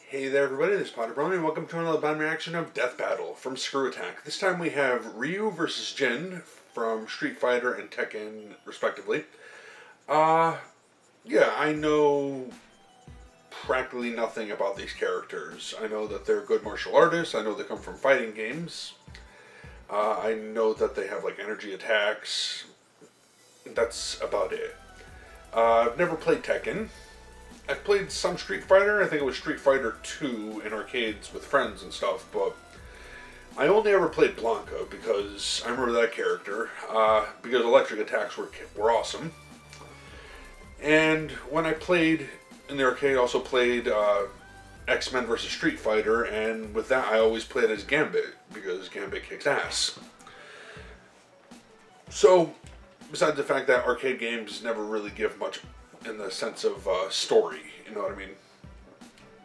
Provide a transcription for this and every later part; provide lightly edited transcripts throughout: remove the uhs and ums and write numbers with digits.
Hey there everybody, this is PotterBrony and welcome to another blind reaction of Death Battle from Screw Attack. This time we have Ryu versus Jin from Street Fighter and Tekken respectively. Yeah, I know practically nothing about these characters. I know that they're good martial artists, I know they come from fighting games. I know that they have like energy attacks. That's about it. I've never played Tekken. I've played some Street Fighter. I think it was Street Fighter 2 in arcades with friends and stuff, but I only ever played Blanca because I remember that character, because electric attacks were awesome. And when I played in the arcade, I also played X-Men vs. Street Fighter, and with that I always played as Gambit, because Gambit kicks ass. So, besides the fact that arcade games never really give much in the sense of story, you know what I mean?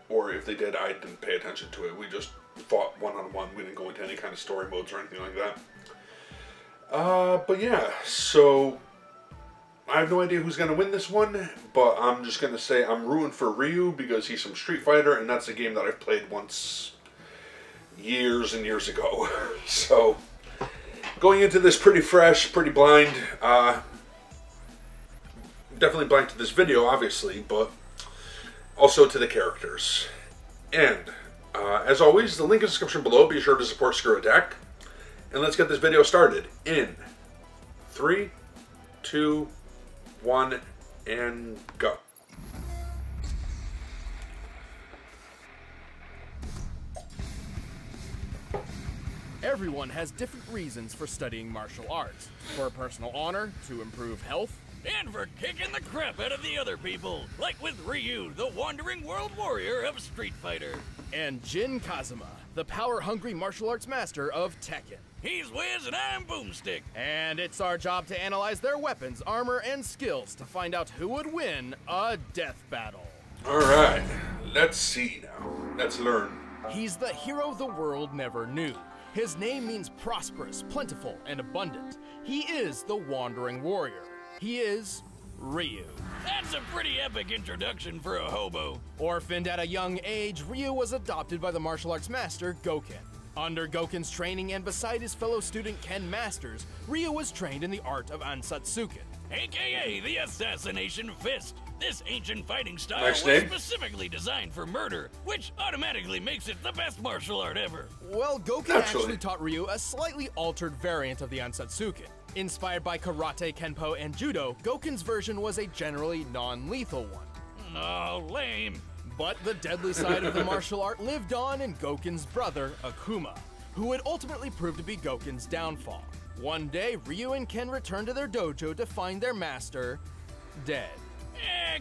Or if they did, I didn't pay attention to it. We just fought one-on-one. We didn't go into any kind of story modes or anything like that. But yeah, so I have no idea who's going to win this one, but I'm just going to say I'm rooting for Ryu because he's from Street Fighter, and that's a game that I've played once years and years ago. So, going into this pretty fresh, pretty blind. Definitely blind to this video, obviously, but also to the characters. And, as always, the link in the description below. Be sure to support Screw Attack. And let's get this video started in 3, 2, 1, and go. Everyone has different reasons for studying martial arts. For personal honor, to improve health, and for kicking the crap out of the other people, like with Ryu, the wandering world warrior of Street Fighter. And Jin Kazuma, the power-hungry martial arts master of Tekken. He's Wiz and I'm Boomstick. And it's our job to analyze their weapons, armor, and skills to find out who would win a death battle. Alright, let's see now. Let's learn. He's the hero the world never knew. His name means prosperous, plentiful, and abundant. He is the wandering warrior. He is Ryu. That's a pretty epic introduction for a hobo. Orphaned at a young age, Ryu was adopted by the martial arts master Gouken. Under Gouken's training and beside his fellow student Ken Masters, Ryu was trained in the art of Ansatsuken, aka the Assassination Fist. This ancient fighting style Nice was name. specifically designed for murder, which automatically makes it the best martial art ever. Well, Gouken actually taught Ryu a slightly altered variant of the Ansatsuken. Inspired by karate, kenpo, and judo, Gouken's version was a generally non-lethal one. Oh, lame. But the deadly side of the martial art lived on in Gouken's brother, Akuma, who would ultimately prove to be Gouken's downfall. One day, Ryu and Ken returned to their dojo to find their master dead.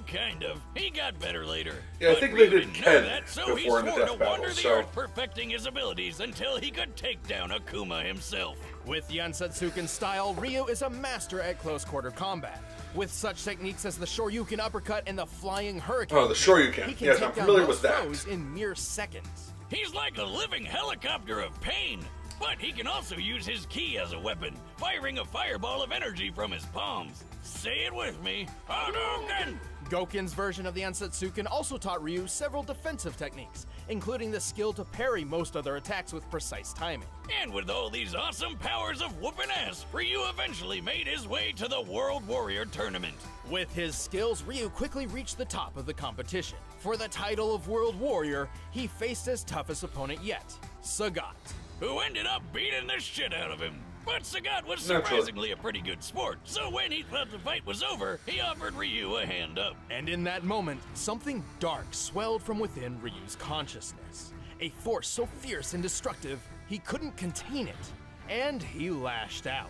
Kind of. He got better later. Yeah, I think they did Ken so he before in the swore death to battle, wander the so earth, perfecting his abilities until he could take down Akuma himself. With the Ansatsuken style, Ryu is a master at close-quarter combat. With such techniques as the Shoryuken uppercut and the flying hurricane, oh, the Shoryuken. he can Yes, take I'm down familiar most with that. foes in mere seconds. He's like a living helicopter of pain, but he can also use his ki as a weapon, firing a fireball of energy from his palms. Say it with me, Hadouken! Gouken's version of the Ansatsuken also taught Ryu several defensive techniques, including the skill to parry most other attacks with precise timing. And with all these awesome powers of whooping ass, Ryu eventually made his way to the World Warrior Tournament. With his skills, Ryu quickly reached the top of the competition. For the title of World Warrior, he faced his toughest opponent yet, Sagat, who ended up beating the shit out of him. But Sagat was surprisingly a pretty good sport, so when he thought the fight was over, he offered Ryu a hand up. And in that moment, something dark swelled from within Ryu's consciousness. A force so fierce and destructive, he couldn't contain it. And he lashed out.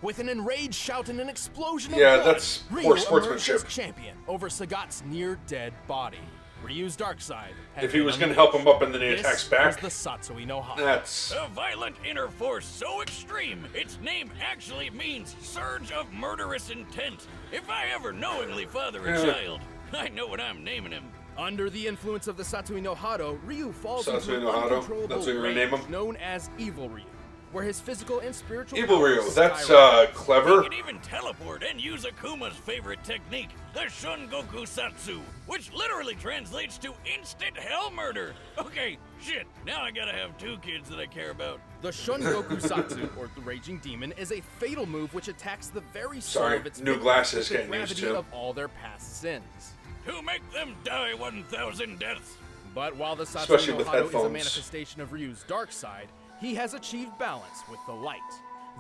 With an enraged shout and an explosion of blood, that's Ryu poor emerged sportsmanship. as champion over Sagat's near-dead body. Ryu's dark side. If he was going to help him up and then he attacks back, was the Satsui no Hana. that's a violent inner force so extreme, its name actually means surge of murderous intent. If I ever knowingly father a child, I know what I'm naming him. Under the influence of the Satsui no Hado, Ryu falls Satsui into no an Hado? uncontrollable That's what you're gonna name rage him? known as Evil Ryu. where his physical and spiritual Evil Ryu, powers that's skyrocket. clever. He can even teleport and use Akuma's favorite technique, the Shun Goku Satsu, which literally translates to instant hell murder. Okay, shit, now I gotta have 2 kids that I care about. The Shun Goku Satsu, or the Raging Demon, is a fatal move which attacks the very soul Sorry, of its new victim glasses with the getting used gravity to. of all their past sins. To make them die 1,000 deaths. But while the Especially Satsui no with Hado is a headphones. manifestation of Ryu's dark side, he has achieved balance with the light.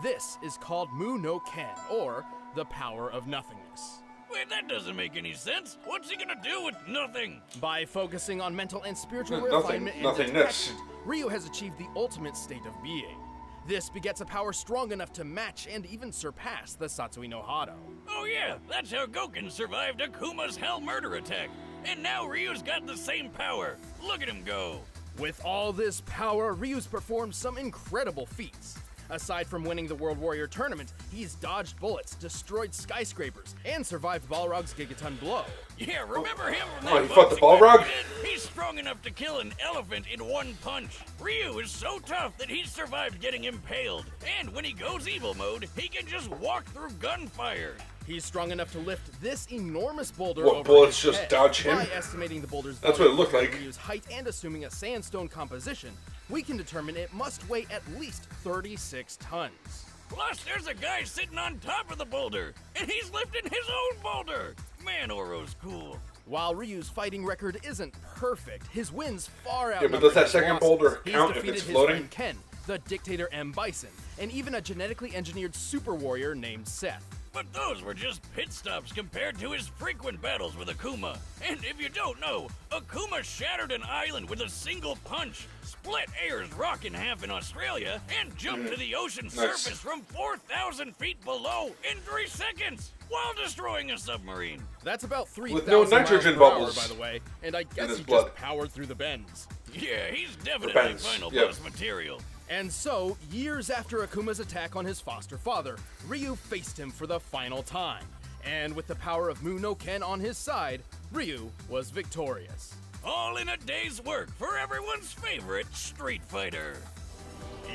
This is called Mu no Ken, or the power of nothingness. Wait, that doesn't make any sense. What's he gonna do with nothing? By focusing on mental and spiritual Nothing- refinement and nothingness. detachment, Ryu has achieved the ultimate state of being. This begets a power strong enough to match and even surpass the Satsui no Hado. Oh yeah, that's how Goken survived Akuma's hell murder attack. And now Ryu's got the same power. Look at him go. With all this power, Ryu's performed some incredible feats. Aside from winning the World Warrior Tournament, he's dodged bullets, destroyed skyscrapers, and survived Balrog's Gigaton blow. Yeah, remember him from Oh, that he fought the boxing Balrog? match we did? He's strong enough to kill an elephant in 1 punch. Ryu is so tough that he's survived getting impaled. And when he goes evil mode, he can just walk through gunfire. He's strong enough to lift this enormous boulder What, over bullets his just head. dodge him? By estimating the boulder's That's volume what it looked from like. Ryu's height and assuming a sandstone composition, we can determine it must weigh at least 36 tons. Plus, there's a guy sitting on top of the boulder, and he's lifting his own boulder. Man, Oro's cool. While Ryu's fighting record isn't perfect, his wins far but outnumber does that his second losses. boulder He's count if defeated it's his floating? friend Ken, the dictator M. Bison, and even a genetically engineered super warrior named Seth. But those were just pit stops compared to his frequent battles with Akuma. And if you don't know, Akuma shattered an island with a single punch, split Ayers Rock in half in Australia, and jumped to the ocean surface from 4,000 feet below in 3 seconds, while destroying a submarine. That's about 3,000 With no nitrogen miles per bubbles hour, by the way, and I guess his he blood. just powered through the bends. Yeah, he's definitely Depends, final yep. boss material. And so, years after Akuma's attack on his foster father, Ryu faced him for the final time. And with the power of Mu no Ken on his side, Ryu was victorious. All in a day's work for everyone's favorite Street Fighter.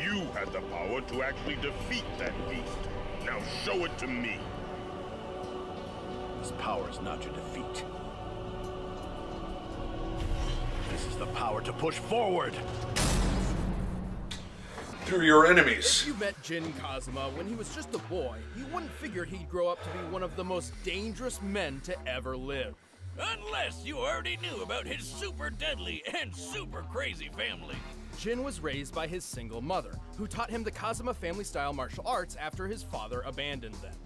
You had the power to actually defeat that beast. Now show it to me. This power is not to defeat. This is the power to push forward. Through your If enemies. you met Jin Kazuma when he was just a boy, you wouldn't figure he'd grow up to be one of the most dangerous men to ever live. Unless you already knew about his super deadly and super crazy family. Jin was raised by his single mother, who taught him the Kazuma family-style martial arts after his father abandoned them.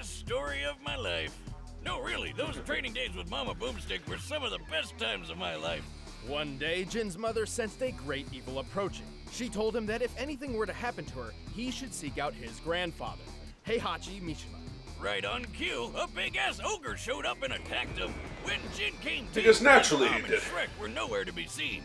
Story of my life. No, really, those training days with Mama Boomstick were some of the best times of my life. One day, Jin's mother sensed a great evil approaching. She told him that if anything were to happen to her, he should seek out his grandfather, Heihachi Mishima. Right on cue, a big-ass ogre showed up and attacked him. When Jin came to, Because naturally Mom he and did. Shrek were nowhere to be seen.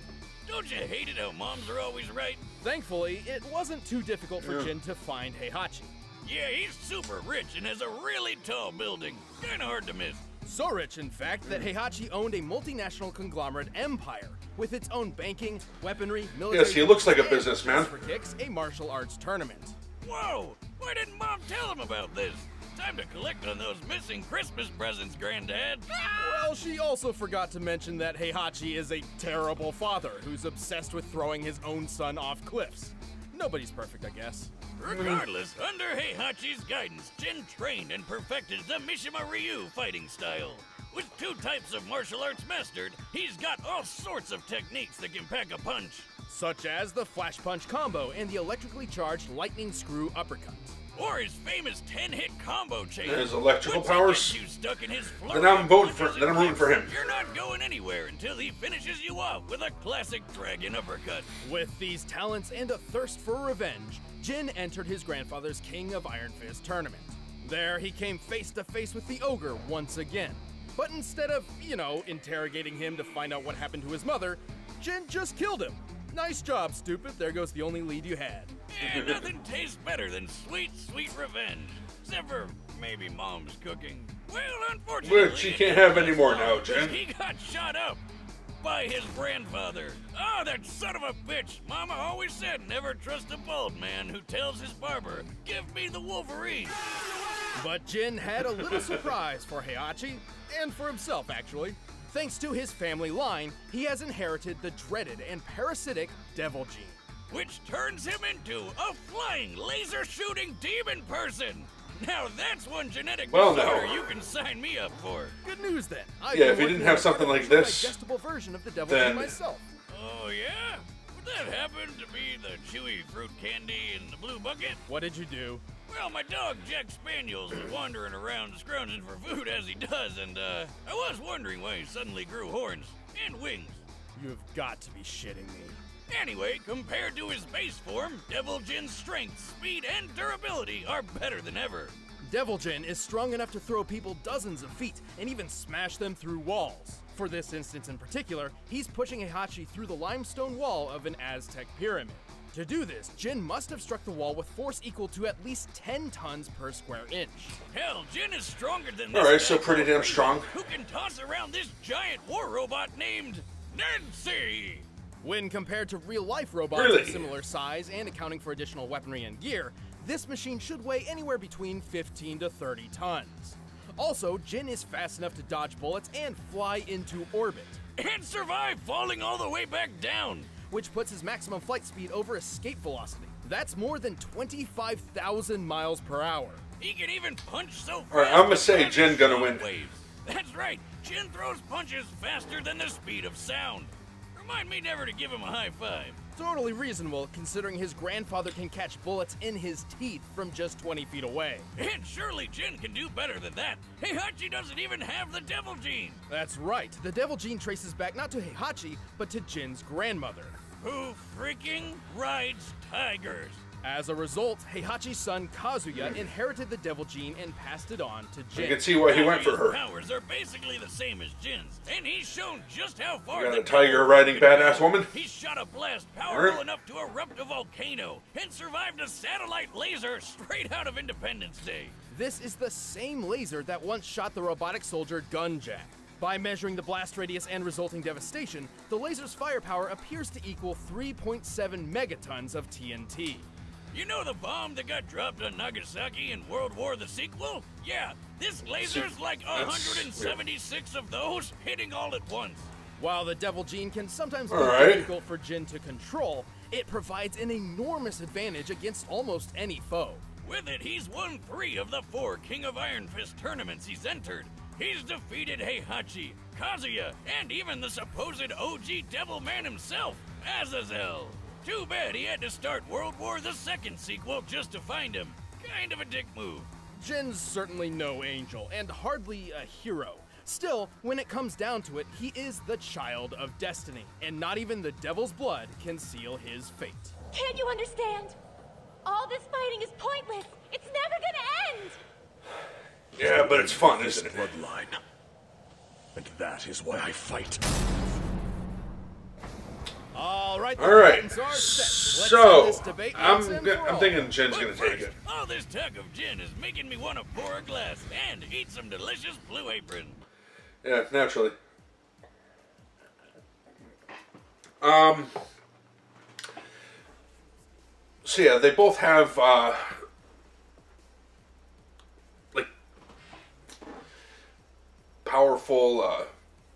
Don't you hate it how moms are always right? Thankfully, it wasn't too difficult for Jin to find Heihachi. Yeah, he's super rich and has a really tall building. Kinda hard to miss. So rich, in fact, that Heihachi owned a multinational conglomerate empire with its own banking, weaponry, military. Yes, he looks like a and, businessman. just for kicks, a martial arts tournament. Whoa! Why didn't Mom tell him about this? Time to collect on those missing Christmas presents, Granddad. Well, she also forgot to mention that Heihachi is a terrible father who's obsessed with throwing his own son off cliffs. Nobody's perfect, I guess. Regardless, under Heihachi's guidance, Jin trained and perfected the Mishima Ryu fighting style. With 2 types of martial arts mastered, he's got all sorts of techniques that can pack a punch. Such as the flash punch combo and the electrically charged lightning screw uppercut. Or his famous 10-hit combo chain. His electrical Once he powers? gets you stuck in his Then I'm of voting punches for- then and I'm rooting for kicks, him. You're not going anywhere until he finishes you off with a classic dragon uppercut. With these talents and a thirst for revenge, Jin entered his grandfather's King of Iron Fist tournament. There, he came face to face with the ogre once again. But instead of, interrogating him to find out what happened to his mother, Jin just killed him. Nice job, stupid. There goes the only lead you had. And nothing tastes better than sweet, sweet revenge. Except for maybe Mom's cooking. Well, unfortunately, Which he can't have any more now, Jen. He got shot up. by his grandfather. Oh, that son of a bitch! Mama always said never trust a bald man who tells his barber, "Give me the Wolverine." But Jin had a little surprise for Heihachi, and for himself actually. Thanks to his family line, he has inherited the dreaded and parasitic Devil Gene, which turns him into a flying, laser-shooting demon person. Now that's one genetic disorder you can sign me up for. Good news then. Yeah, if he didn't have something like this, digestible version of the Devil Gene myself. Oh yeah? Would that happen to be the chewy fruit candy in the blue bucket? What did you do? Well, my dog Jack Spaniels was wandering around scrounging for food as he does, and I was wondering why he suddenly grew horns and wings. You've got to be shitting me. Anyway, compared to his base form, Devil Jin's strength, speed, and durability are better than ever. Devil Jin is strong enough to throw people dozens of feet and even smash them through walls. For this instance in particular, he's pushing Heihachi through the limestone wall of an Aztec pyramid. To do this, Jin must have struck the wall with force equal to at least 10 tons per square inch. Hell, Jin is stronger than this. Alright, so pretty damn strong. Who can toss around this giant war robot named Nancy? When compared to real-life robots of similar size and accounting for additional weaponry and gear, this machine should weigh anywhere between 15 to 30 tons. Also, Jin is fast enough to dodge bullets and fly into orbit. And survive falling all the way back down, which puts his maximum flight speed over escape velocity. That's more than 25,000 miles per hour. He can even punch so fast. Alright, I'm gonna say Jin gonna win. Waves. That's right, Jin throws punches faster than the speed of sound. Remind me never to give him a high five. Totally reasonable, considering his grandfather can catch bullets in his teeth from just 20 feet away. And surely Jin can do better than that. Heihachi doesn't even have the Devil Gene. That's right. The Devil Gene traces back not to Heihachi, but to Jin's grandmother, who freaking rides tigers. As a result, Heihachi's son Kazuya inherited the Devil Gene and passed it on to Jin. You can see why he went for her. Powers are basically the same as Jin's, and he's shown just how far. You got a tiger riding badass woman. He shot a blast powerful enough to erupt a volcano and survived a satellite laser straight out of Independence Day. This is the same laser that once shot the robotic soldier Gunjack. By measuring the blast radius and resulting devastation, the laser's firepower appears to equal 3.7 megatons of TNT. You know the bomb that got dropped on Nagasaki in World War the sequel? Yeah, this laser's like 176 of those hitting all at once. While the Devil Gene can sometimes be difficult for Jin to control, it provides an enormous advantage against almost any foe. With it, he's won 3 of the 4 King of Iron Fist tournaments he's entered. He's defeated Heihachi, Kazuya, and even the supposed OG Devil Man himself, Azazel. Too bad he had to start World War II sequel just to find him. Kind of a dick move. Jin's certainly no angel, and hardly a hero. Still, when it comes down to it, he is the child of destiny, and not even the devil's blood can seal his fate. Can't you understand? All this fighting is pointless. It's never gonna end! Yeah, but it's fun, isn't it? Bloodline. And that is why I fight. All right. So I'm thinking Jin's gonna take it. All this talk of Jin is making me want to pour a glass and eat some delicious Blue Apron. Yeah, naturally. So yeah, they both have like powerful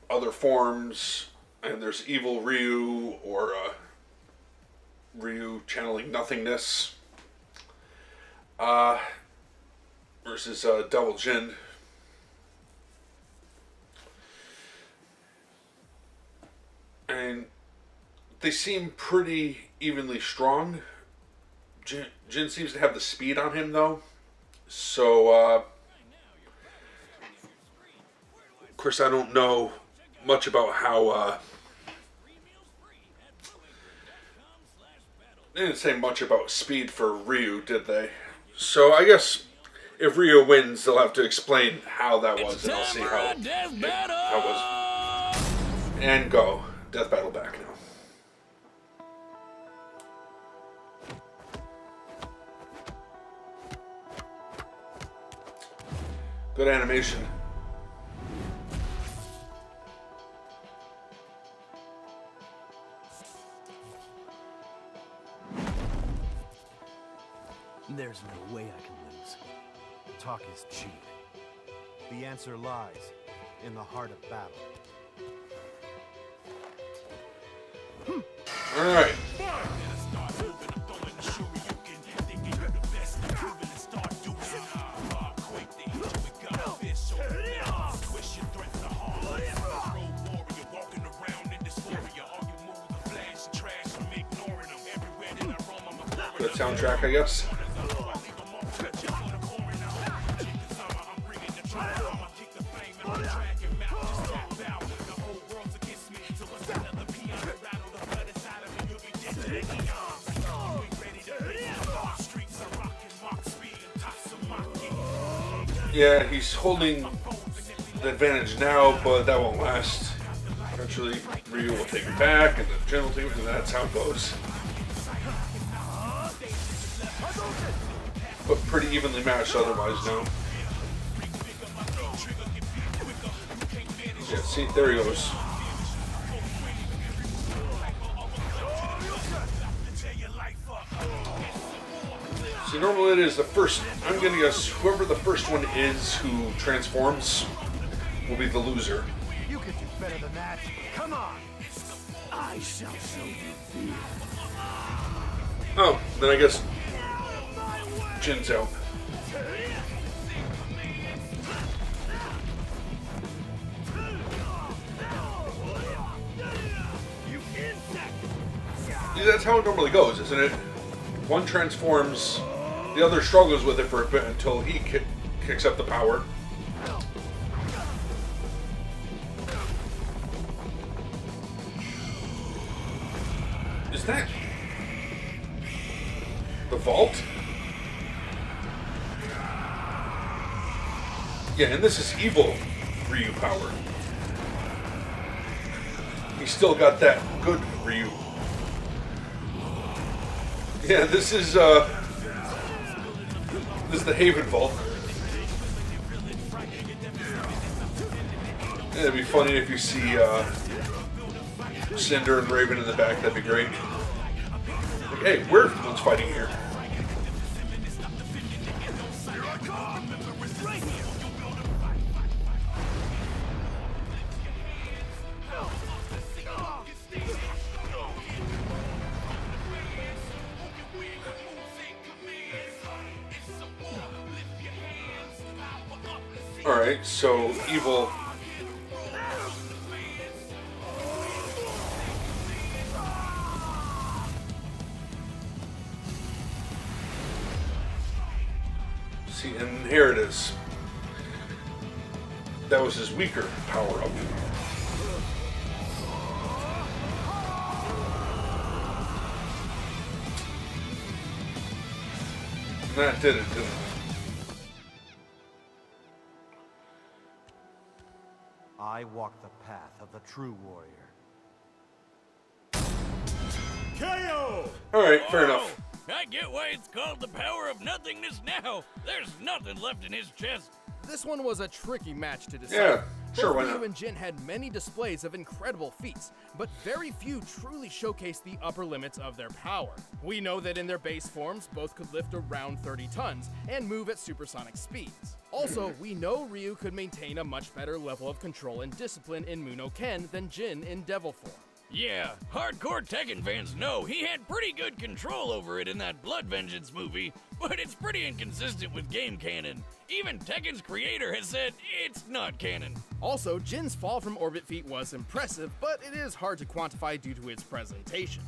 other forms. And there's evil Ryu, or Ryu channeling nothingness, versus Devil Jin. And they seem pretty evenly strong. Jin seems to have the speed on him, though. So, of course, I don't know much about how they didn't say much about speed for Ryu, did they? So I guess if Ryu wins, they'll have to explain how that was, and I'll see how that was. And go. Death Battle back now. Good animation. There's no way I can lose. Talk is cheap. The answer lies in the heart of battle. Alright. Good soundtrack, I guess. Yeah, he's holding the advantage now, but that won't last. Eventually, Ryu will take it back, and then Jin will take it, and that's how it goes. But pretty evenly matched otherwise now. Yeah, see, there he goes. See, normally it is the first, I'm gonna guess whoever the first one is who transforms will be the loser. You could do better than that. Come on. I shall show you. Oh, then I guess Jin's out. See, that's how it normally goes, isn't it? One transforms, the other struggles with it for a bit until he kicks up the power. Is that the vault? Yeah, and this is evil Ryu power. He's still got that good Ryu. Yeah, this is the Haven Vault. Yeah, it'd be funny if you see Cinder and Raven in the back. That'd be great. Like, hey, we're the ones fighting here. Alright, so evil. See, and here it is. That was his weaker power-up. And that did it, didn't it? I walk the path of the true warrior. KO! Alright, fair enough. I get why it's called the power of nothingness now. There's nothing left in his chest. This one was a tricky match to decide. Yeah, sure, why Both not? Ryu and Jin had many displays of incredible feats, but very few truly showcased the upper limits of their power. We know that in their base forms, both could lift around 30 tons and move at supersonic speeds. Also, we know Ryu could maintain a much better level of control and discipline in Muno Ken than Jin in Devil form. Yeah, hardcore Tekken fans know he had pretty good control over it in that Blood Vengeance movie, but it's pretty inconsistent with game canon. Even Tekken's creator has said it's not canon. Also, Jin's fall from orbit feat was impressive, but it is hard to quantify due to its presentation.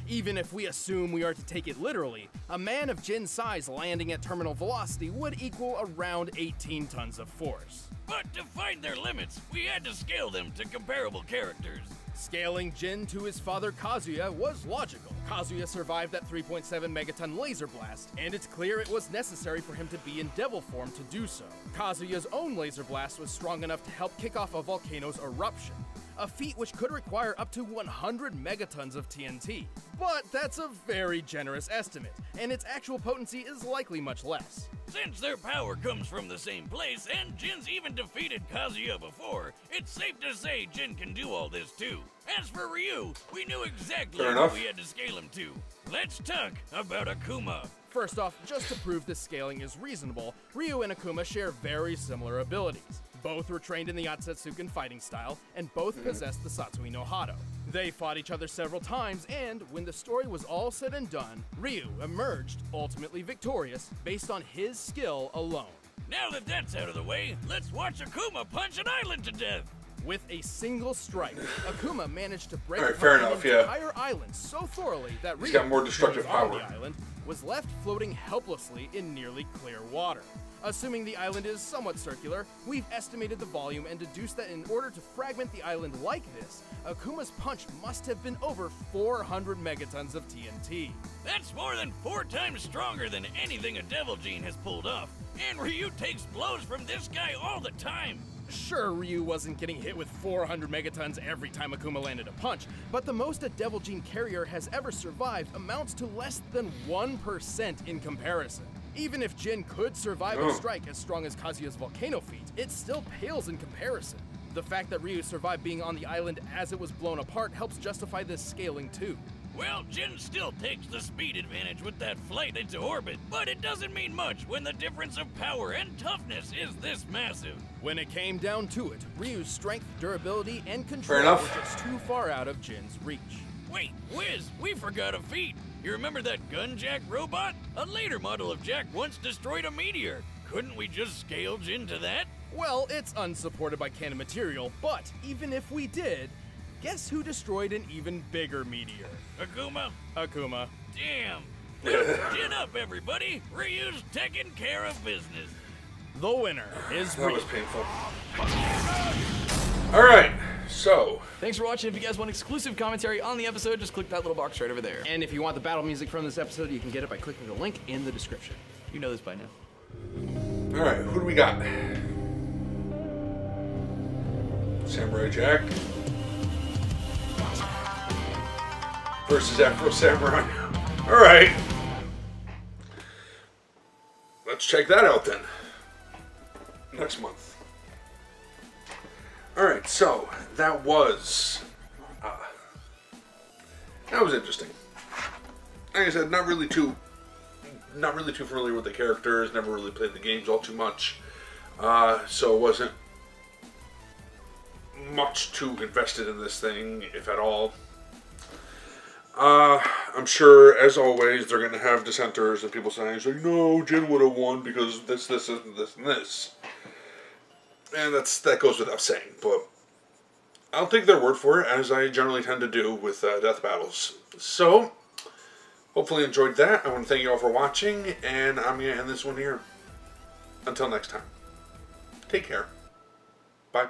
Even if we assume we are to take it literally, a man of Jin's size landing at terminal velocity would equal around 18 tons of force. But to find their limits, we had to scale them to comparable characters. Scaling Jin to his father Kazuya was logical. Kazuya survived that 3.7 megaton laser blast, and it's clear it was necessary for him to be in devil form to do so. Kazuya's own laser blast was strong enough to help kick off a volcano's eruption, a feat which could require up to 100 megatons of TNT. But that's a very generous estimate, and its actual potency is likely much less. Since their power comes from the same place, and Jin's even defeated Kazuya before, it's safe to say Jin can do all this too. As for Ryu, we knew exactly Fair what enough. we had to scale him to. Let's talk about Akuma. First off, just to prove this scaling is reasonable, Ryu and Akuma share very similar abilities. Both were trained in the Otsutsuken fighting style, and both possessed the Satsui no Hado. They fought each other several times, and when the story was all said and done, Ryu emerged, ultimately victorious, based on his skill alone. Now that that's out of the way, let's watch Akuma punch an island to death. With a single strike, Akuma managed to break Alright, fair apart enough, an yeah. entire island so thoroughly that Ryu, got more destructive who was on power. the island, was left floating helplessly in nearly clear water. Assuming the island is somewhat circular, we've estimated the volume and deduced that in order to fragment the island like this, Akuma's punch must have been over 400 megatons of TNT. That's more than 4 times stronger than anything a Devil Gene has pulled off. And Ryu takes blows from this guy all the time. Sure, Ryu wasn't getting hit with 400 megatons every time Akuma landed a punch, but the most a Devil Gene carrier has ever survived amounts to less than 1% in comparison. Even if Jin could survive a strike as strong as Kazuya's volcano feat, it still pales in comparison. The fact that Ryu survived being on the island as it was blown apart helps justify this scaling too. Well, Jin still takes the speed advantage with that flight into orbit, but it doesn't mean much when the difference of power and toughness is this massive. When it came down to it, Ryu's strength, durability, and control Fair enough. were just too far out of Jin's reach. Wait, Wiz, we forgot a feat. You remember that Gunjack robot? A later model of Jack once destroyed a meteor. Couldn't we just scale Jin to that? Well, it's unsupported by canon material, but even if we did, guess who destroyed an even bigger meteor? Akuma? Akuma. Damn. Chin up, everybody. Ryu's taking care of business. The winner is That Ryu. was painful. Alright, so. Thanks for watching. If you guys want exclusive commentary on the episode, just click that little box right over there. And if you want the battle music from this episode, you can get it by clicking the link in the description. You know this by now. Alright, who do we got? Samurai Jack versus Afro Samurai. Alright. Let's check that out then. Next month. Alright, so that was interesting. Like I said, not really too familiar with the characters, never really played the games all too much. So it wasn't much too invested in this thing, if at all. I'm sure, as always, they're going to have dissenters and people saying, no, Jin would have won because this, and this. And that goes without saying, but I'll take their word for it, as I generally tend to do with death battles. So, hopefully you enjoyed that. I want to thank you all for watching, and I'm going to end this one here. Until next time. Take care. Bye.